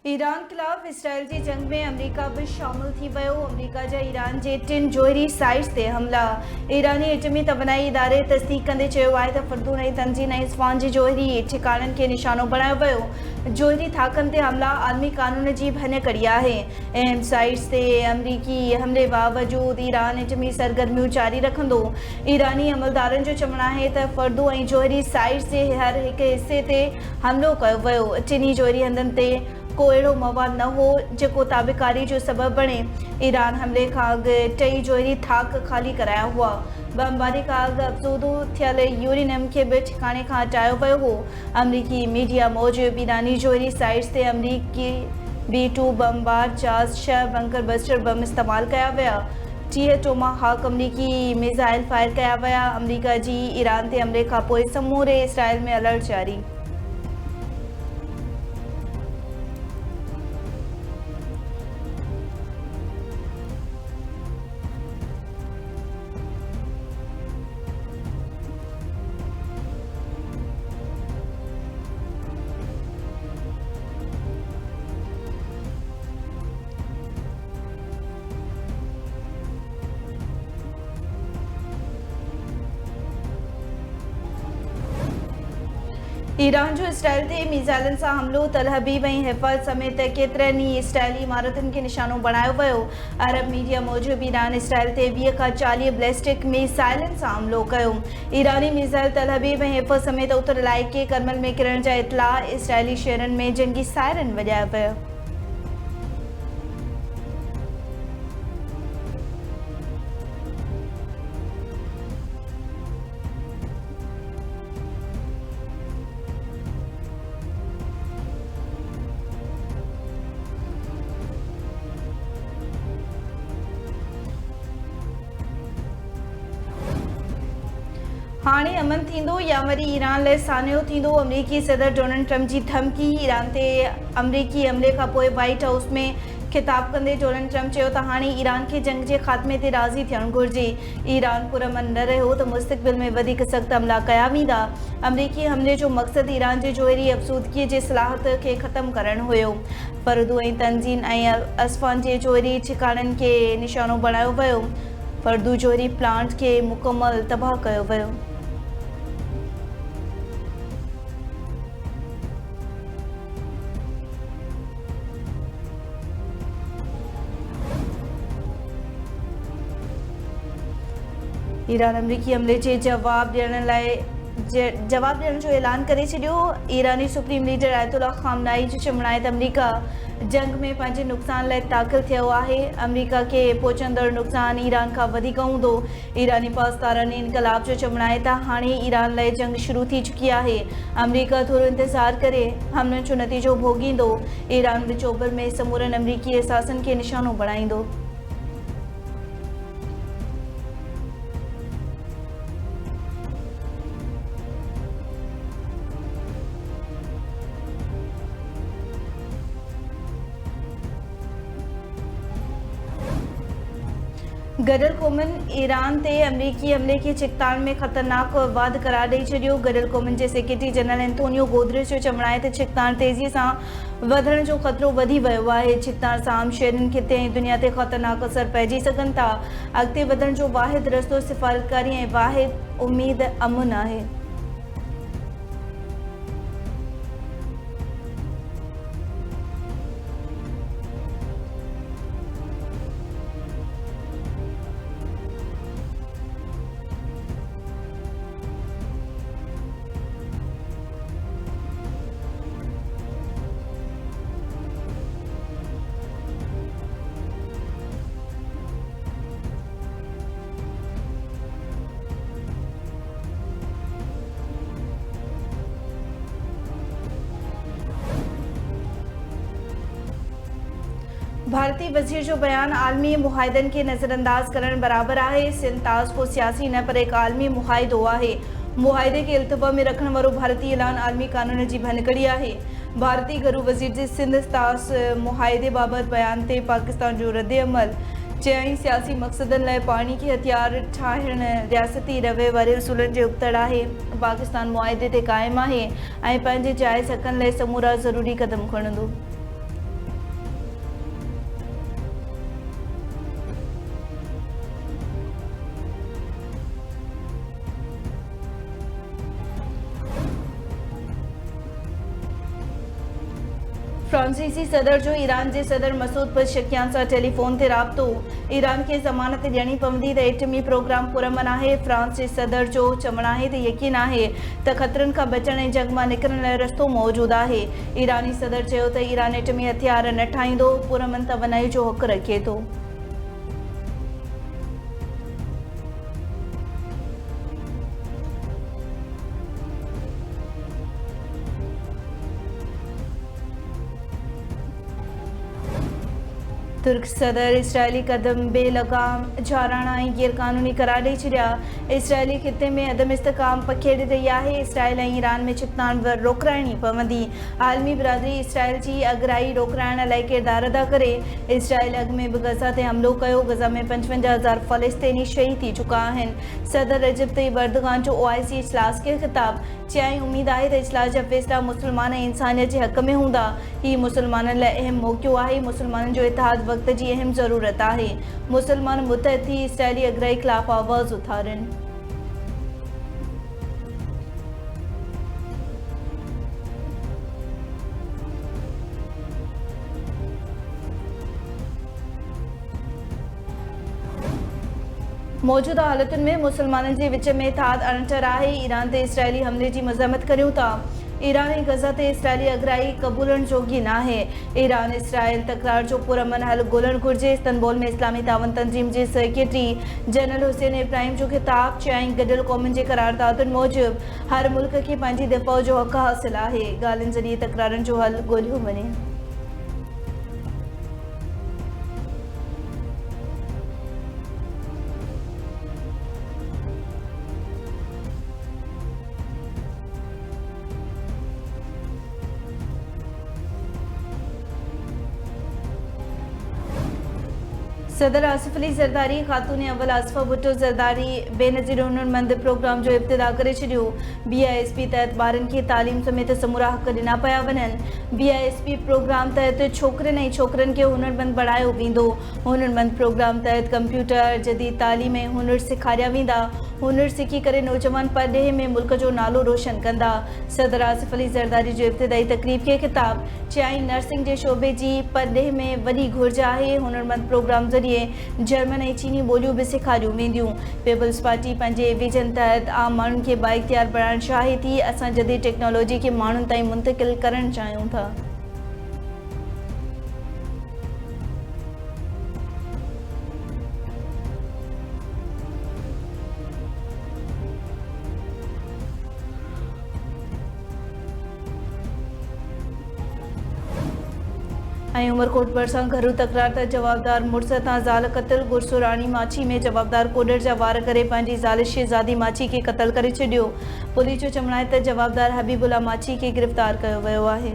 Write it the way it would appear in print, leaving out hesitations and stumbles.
Iran खिलाफ़ Israel जी जंग में अमेरिका भी शामिल थी वियो। अमेरिका जा ईरान जे 3 जोहरी साइट्स ते हमला। ईरानी एटमी तवानाई इदारे तस्दीक कंदे चयो आहे त फर्दून ऐं तंजीन ऐं इस्फहान जे जोहरी ठिकाणनि खे निशानो बणायो वियो। जोहरी थाकनि ते हमला आलमी कानून जी भञकड़ी आहे। अहम साइट्स ते अमरीकी हमले बावजूद ईरान एटमी सरगर्मियूं जारी रखंदो। ईरानी अमलदारनि जो चवणु आहे त फर्दू ऐं जोहरी साइट्स जे हर हिकु हिसे ते हमलो कयो वियो। टिनी जोहरी हंधनि ते को अहिड़ो मवाद न हो जेको ताबेकारी जो सबब बणे। ईरान हमले खां अॻु 2 जोहरी थाक ख़ाली कराया हुआ। बमबारी खां अॻु अफ़ज़ूदो थियल यूरेनियम खे बि ठिकाणे खां हटायो वियो हो। अमरीकी मीडिया मूजिबि ईरानी जोहरी साइट्स ते अमरीकी B-2 बमबार जहाज़ 6 बंकर बस्टर बम इस्तेमालु कया विया। 30 टोमाहाक अमरीकी मिसाइल फायर कया विया। अमरीका जी ईरान ते हमले खां पोइ समूरे इसराइल में अलर्ट जारी। ईरान जो इसराइल ते मिसाइलनि सां हमलो तल हबीब ऐं हिफ़ाज़ समेत केतिरनि ई इसराइली इमारतुनि खे निशानो बणायो वियो। अरब मीडिया मूजिबि ईरान इसराइल ते 20 खां 40 बैलिस्टिक मिसाइलनि सां हमलो कयो। ईरानी मिसाइल तल हबीब ऐं हिफ़ाज़ समेत उतर इलाइक़े करमल में किरण जा इतला। इसराइली शहरनि में जंगी सायरन वॼाया विया। हाणे अमन थींदो या वरी ईरान लाइ सान्हो थींदो? अमरीकी सदर डोनाल्ड ट्रंप जी धमकी। ईरान ते अमरीकी हमले खां पोइ व्हाइट हाउस में खिताब कंदे डोनाल्ड ट्रंप चयो त हाणे ईरान खे जंग जे ख़ात्मे ते राज़ी थियणु घुरिजे। ईरान पुरअमन न रहियो त मुस्तक़बिल में वधीक सख़्त हमला कया वेंदा। अमरीकी हमले जो मक़सदु ईरान जे जोहरी अफ़सूदगीअ जे सलाहत खे ख़तमु करणु हुयो। फर्दू ऐं तंजीन ऐं इस्फहान जे जोहरी ठिकाणनि खे निशानो बणायो वियो। फर्दू जोहरी प्लांट खे मुकमल तबाह कयो वियो। ईरान अमरीकी हमले जे जवाब ॾियण जो ऐलान करे छॾियो। ईरानी सुप्रीम लीडर आयतुल्ला ख़ामनाई जो चवणु आहे त अमरीका जंग में पंहिंजे नुक़सान लाइ ताक़िल थियो आहे। अमरीका खे पहुचंदड़ नुक़सान ईरान खां वधीक हूंदो। ईरानी पासदारनि इनक़लाब जो चवणु आहे त हाणे ईरान लाइ जंग शुरू थी चुकी आहे। अमरीका थोरो इंतज़ारु करे हमलनि जो नतीजो भोगींदो। ईरान विचोबर में समूरनि अमरीकी असासनि खे निशानो बणाईंदो। गॾियल क़ौमुनि ईरान ते अमरीकी हमले खे चिकताण में ख़तरनाक वाध करार ॾेई छॾियो। गॾियल क़ौमुनि जे सेक्रेटरी जनरल एंटोनियो गुतेरेस जो चवणु आहे त चिकताण तेज़ीअ सां वधण जो ख़तरो वधी वियो आहे। चिकताण सां आम शहरनि खिते ऐं दुनिया ते ख़तरनाक असर पइजी सघनि था। अॻिते वधण जो वाहिद रस्तो सिफ़ारतकारी ऐं वाहिद उमेद अमन आहे। भारतीय वज़ीर जो बयान आलमी मुआहदनि खे नज़रअंदाज करण बराबर आहे। सिंध ताज़ को सियासी न पर हिकु आलमी मुआहदो आहे। मुआहदे खे इल्तिवा में रखण वारो भारतीय ऐलान आलमी कानून जी भञकड़ी आहे। भारतीय घरू वज़ीर जे सिंध ताज़ मुआहदे बाबति बयान ते पाकिस्तान जो रद्दअमल। चयाईं सियासी मक़सदनि लाइ पाणी खे हथियार ठाहिण रियासती रवे वारे उसूलनि जो उबतड़ आहे। पाकिस्तान मुआहदे ते क़ाइमु आहे ऐं पंहिंजे जाइज़ हक़नि लाइ समूरा ज़रूरी क़दम खणंदो। फ्रांसीसी सदर जो ईरान के सदर मसूद पज़ेश्कियान सां टेलीफोन ते राब्तो। ईरान के ज़मानत ॾियणी पवंदी त एटमी प्रोग्राम पुरअमन आहे। फ्रांस के सदर जो चवणु आहे त यकीन आहे त ख़तरनि खां बचण ऐं जंग मां निकिरण लाइ रस्तो मौजूदु आहे। ईरानी सदर चयो त ईरान एटमी हथियार न ठाहींदो, पुरअमन तवनाई जो हक़ रखे थो। तुर्क सदर इसराइली कदम बेलगाम जाराना ऐं गैरकानूनी करार ॾेई छॾिया। इसराइली ख़िते में अदम इस्तेकाम पखेड़ी रही आहे। इसराइल ऐं ईरान में छिकतान रोकराइणी पवंदी। आलमी बिरादरी इसराइल जी अगराई रोकराइण लाइ किरदारु अदा करे। इसराइल अॻु में बि गज़ा ते हमिलो कयो। गज़ा में 55,000 फ़लस्तीनी शहीद थी चुका आहिनि। सदर रजब तय्यिब एर्दोग़ान जो OIC इजलास खे ख़िताब। चयाईं उमेद आहे त इजलास जा फ़ैसिला मुस्लमान ऐं इंसानियत जे हक़ में हूंदा। ही मुसलमाननि लाइ अहम मौक़ियो आहे। मुसलमाननि जो इतिहाद वक़्त जी अहम ज़रूरत आहे। मुसलमान मुतहद थी इसराइली अगराई ख़िलाफ़ आवाज़ उथारनि। मौजूदा हालतुनि में मुसलमाननि जे विच में इतिहाद अणटर आहे। ईरान ते इसराइली हमले जी मज़म्मत करियूं था। ईरान ऐं गज़ा ते इसराइली अगराई क़बूलण जोगी नाहे। ईरान इसराइल तकरार जो पुरअमन हल ॻोल्हणु घुरिजे। इस्तंबुल में इस्लामी तावन तंज़ीम जे सेक्रेटरी जनरल हुसैन इब्राहिम जो ख़िताब। चयाईं गॾियल क़ौमुनि जे करारदादुनि मूजिबि हर मुल्क खे पंहिंजी दिफ़ा जो हक़ हासिलु आहे। ॻाल्हियुनि ज़रिए तकरारनि जो हल ॻोल्हियो वञे। सदर आसिफ अली ज़रदारी ख़ातून अव्वल आसिफा भुट्टो ज़रदारी बेनज़ीर हुनरमंद प्रोग्राम जो इब्तिदा करे छॾियो। BISP तहत ॿारनि खे तालीम समेत समूरा हक़ ॾिना पिया वञनि। BISP प्रोग्राम तहत छोकिरनि ऐं छोकिरनि खे हुनरमंद बणायो वेंदो। हुनरमंद प्रोग्राम तहत कंप्यूटर जदीद तालीम ऐं हुनर सेखारिया वेंदा। हुनर सिखी करे नौजवान परॾेह में मुल्क जो नालो रोशन कंदा। सदर आसिफ अली ज़रदारी जो इब्तिदाई तकरीब खे ख़िताब। चयाईं नर्सिंग जे शोबे जी परॾेह में वॾी घुर्ज आहे। हुनरमंद प्रोग्राम ज़रिए जर्मन ऐं चीनी ॿोलियूं बि सेखारियूं वेंदियूं। पीपल्स पार्टी पंहिंजे विजन तहत आम माण्हुनि खे बाइख्तियार बणाइणु चाहे थी। असां जदीद टेक्नोलॉजी खे माण्हुनि ताईं मुंतक़िल करणु चाहियूं था। ऐं उमरकोट भरिसां घरू तकरार त जवाबदार मुड़ुस तां ज़ाल क़त्ल। गुरसुराणी माछी में जवाबदार कोडर जा वार करे पंहिंजी ज़ाल शहज़ादी माछी खे क़त्ल करे छॾियो। पुलिस जो चवणु आहे त जवाबदार हबीबुल्ला माछी खे गिरफ़्तार कयो वियो आहे।